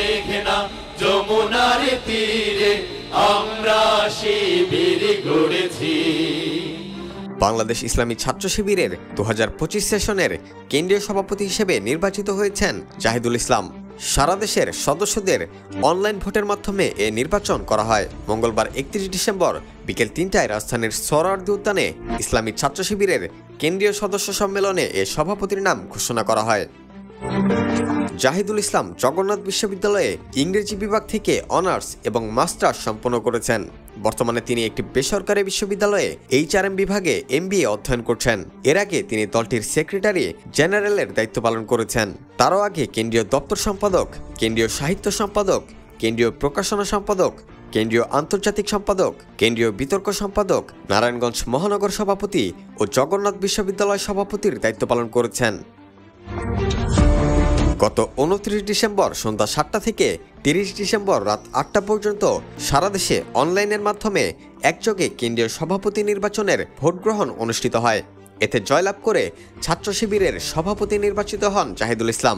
মেঘনা যমুনার তীরে আমরা শিবির গড়েছি। বাংলাদেশ ইসলামী ছাত্র শিবিরের 2025 সেশনের কেন্দ্রীয় সভাপতি হিসেবে নির্বাচিত হয়েছেন জাহিদুল ইসলাম। সারা দেশের সদস্যদের অনলাইন ভোটের মাধ্যমে এ নির্বাচন করা হয়। মঙ্গলবার 31 ডিসেম্বর বিকেল 3টায় রাজধানীর সোহরাওয়ার্দী উদ্যানে ইসলামী ছাত্র শিবিরের কেন্দ্রীয় সদস্য সম্মেলনে এ সভাপতির নাম ঘোষণা করা হয়। জাহিদুল ইসলাম জগন্নাথ বিশ্ববিদ্যালয়ে ইংরেজি বিভাগ থেকে অনার্স এবং মাস্টার্স সম্পন্ন করেছেন। বর্তমানে তিনি একটি বেসরকারি বিশ্ববিদ্যালয়ে HRM বিভাগে MBA অধ্যয়ন করছেন। এর আগে তিনি দলটির সেক্রেটারি জেনারেলের দায়িত্ব পালন করেছেন। তারও আগে কেন্দ্রীয় দপ্তর সম্পাদক, কেন্দ্রীয় সাহিত্য সম্পাদক, কেন্দ্রীয় প্রকাশনা সম্পাদক, কেন্দ্রীয় আন্তর্জাতিক সম্পাদক, কেন্দ্রীয় বিতর্ক সম্পাদক, নারায়ণগঞ্জ মহানগর সভাপতি ও জগন্নাথ বিশ্ববিদ্যালয় সভাপতির দায়িত্ব পালন করেছেন। গত 29 ডিসেম্বর সন্ধ্যা 7টা থেকে 30 ডিসেম্বর রাত 8টা পর্যন্ত সারা দেশে অনলাইনের মাধ্যমে একযোগে কেন্দ্রীয় সভাপতি নির্বাচনের ভোট গ্রহণ অনুষ্ঠিত হয়। এতে জয়লাভ করে ছাত্র শিবিরের সভাপতি নির্বাচিত হন জাহিদুল ইসলাম।